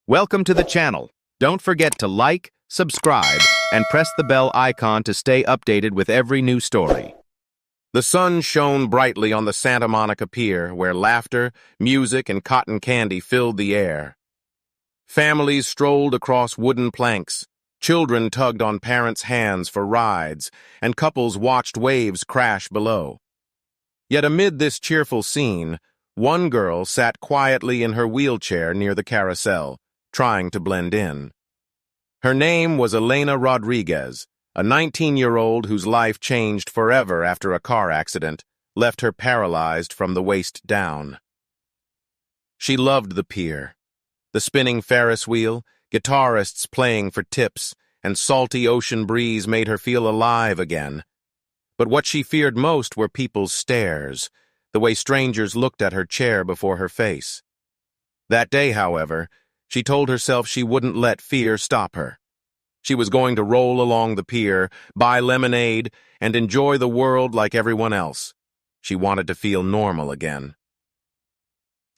Welcome to the channel. Don't forget to like, subscribe, and press the bell icon to stay updated with every new story. The sun shone brightly on the Santa Monica Pier, where laughter, music, and cotton candy filled the air. Families strolled across wooden planks, children tugged on parents' hands for rides, and couples watched waves crash below. Yet amid this cheerful scene, one girl sat quietly in her wheelchair near the carousel, trying to blend in. Her name was Elena Rodriguez, a 19-year-old whose life changed forever after a car accident left her paralyzed from the waist down. She loved the pier. The spinning Ferris wheel, guitarists playing for tips, and salty ocean breeze made her feel alive again. But what she feared most were people's stares, the way strangers looked at her chair before her face. That day, however, she told herself she wouldn't let fear stop her. She was going to roll along the pier, buy lemonade, and enjoy the world like everyone else. She wanted to feel normal again.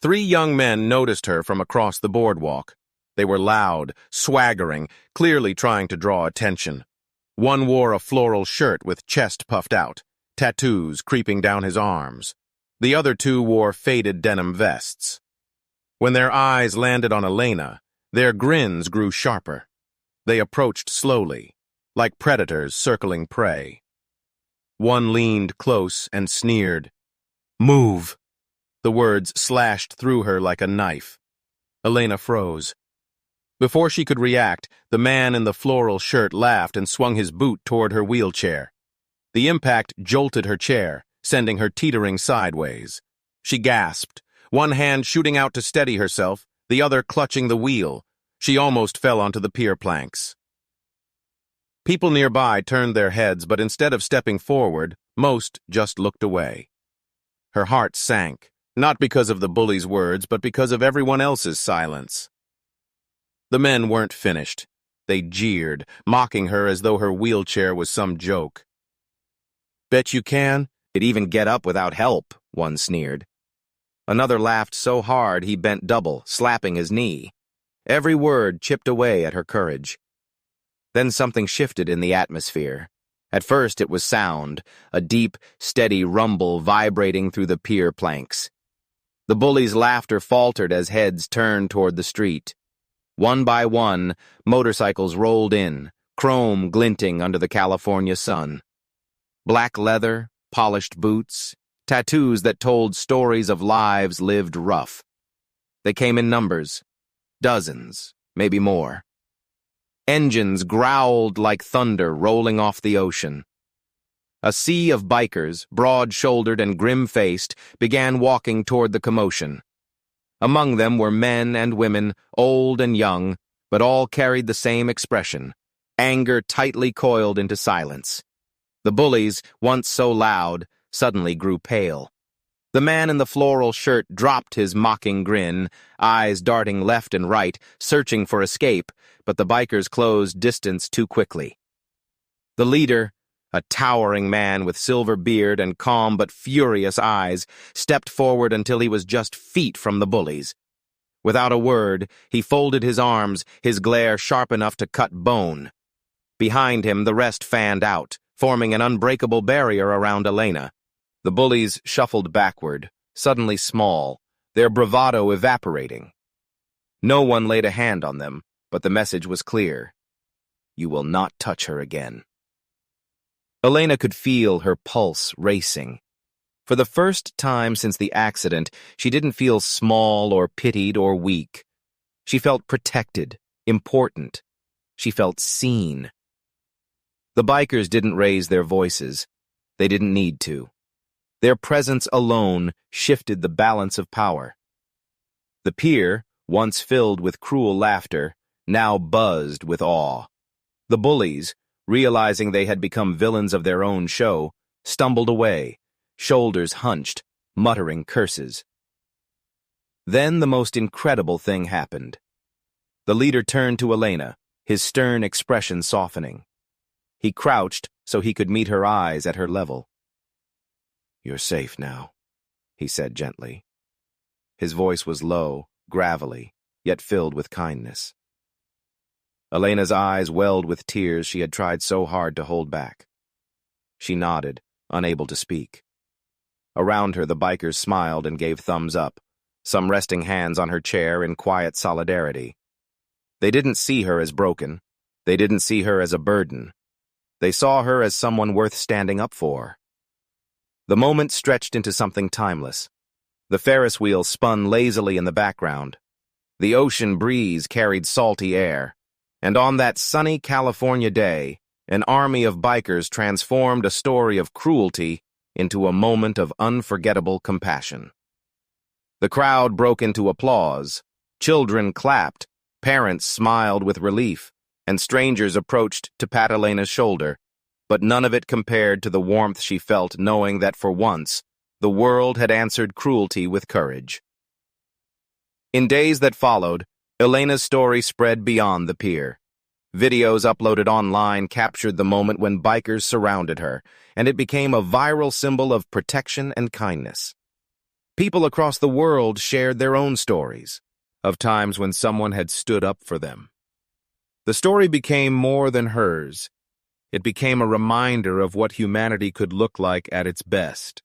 3 young men noticed her from across the boardwalk. They were loud, swaggering, clearly trying to draw attention. One wore a floral shirt with chest puffed out, tattoos creeping down his arms. The other 2 wore faded denim vests. When their eyes landed on Elena, their grins grew sharper. They approached slowly, like predators circling prey. One leaned close and sneered. "Move!" The words slashed through her like a knife. Elena froze. Before she could react, the man in the floral shirt laughed and swung his boot toward her wheelchair. The impact jolted her chair, sending her teetering sideways. She gasped, one hand shooting out to steady herself, the other clutching the wheel. She almost fell onto the pier planks. People nearby turned their heads, but instead of stepping forward, most just looked away. Her heart sank, not because of the bully's words, but because of everyone else's silence. The men weren't finished. They jeered, mocking her as though her wheelchair was some joke. "Bet you can? You'd even get up without help," one sneered. Another laughed so hard he bent double, slapping his knee. Every word chipped away at her courage. Then something shifted in the atmosphere. At first it was sound, a deep, steady rumble vibrating through the pier planks. The bullies' laughter faltered as heads turned toward the street. One by one, motorcycles rolled in, chrome glinting under the California sun. Black leather, polished boots, tattoos that told stories of lives lived rough. They came in numbers, dozens, maybe more. Engines growled like thunder rolling off the ocean. A sea of bikers, broad-shouldered and grim-faced, began walking toward the commotion. Among them were men and women, old and young, but all carried the same expression, anger tightly coiled into silence. The bullies, once so loud, suddenly grew pale. The man in the floral shirt dropped his mocking grin, eyes darting left and right, searching for escape, but the bikers closed distance too quickly. The leader, a towering man with silver beard and calm but furious eyes, stepped forward until he was just feet from the bullies. Without a word, he folded his arms, his glare sharp enough to cut bone. Behind him, the rest fanned out, forming an unbreakable barrier around Elena. The bullies shuffled backward, suddenly small, their bravado evaporating. No one laid a hand on them, but the message was clear. You will not touch her again. Elena could feel her pulse racing. For the first time since the accident, she didn't feel small or pitied or weak. She felt protected, important. She felt seen. The bikers didn't raise their voices. They didn't need to. Their presence alone shifted the balance of power. The pier, once filled with cruel laughter, now buzzed with awe. The bullies, realizing they had become villains of their own show, stumbled away, shoulders hunched, muttering curses. Then the most incredible thing happened. The leader turned to Elena, his stern expression softening. He crouched so he could meet her eyes at her level. "You're safe now," he said gently. His voice was low, gravelly, yet filled with kindness. Elena's eyes welled with tears she had tried so hard to hold back. She nodded, unable to speak. Around her, the bikers smiled and gave thumbs up, some resting hands on her chair in quiet solidarity. They didn't see her as broken. They didn't see her as a burden. They saw her as someone worth standing up for. The moment stretched into something timeless. The Ferris wheel spun lazily in the background. The ocean breeze carried salty air. And on that sunny California day, an army of bikers transformed a story of cruelty into a moment of unforgettable compassion. The crowd broke into applause. Children clapped, parents smiled with relief, and strangers approached to pat Elena's shoulder, but none of it compared to the warmth she felt knowing that for once, the world had answered cruelty with courage. In days that followed, Elena's story spread beyond the pier. Videos uploaded online captured the moment when bikers surrounded her, and it became a viral symbol of protection and kindness. People across the world shared their own stories, of times when someone had stood up for them. The story became more than hers. It became a reminder of what humanity could look like at its best.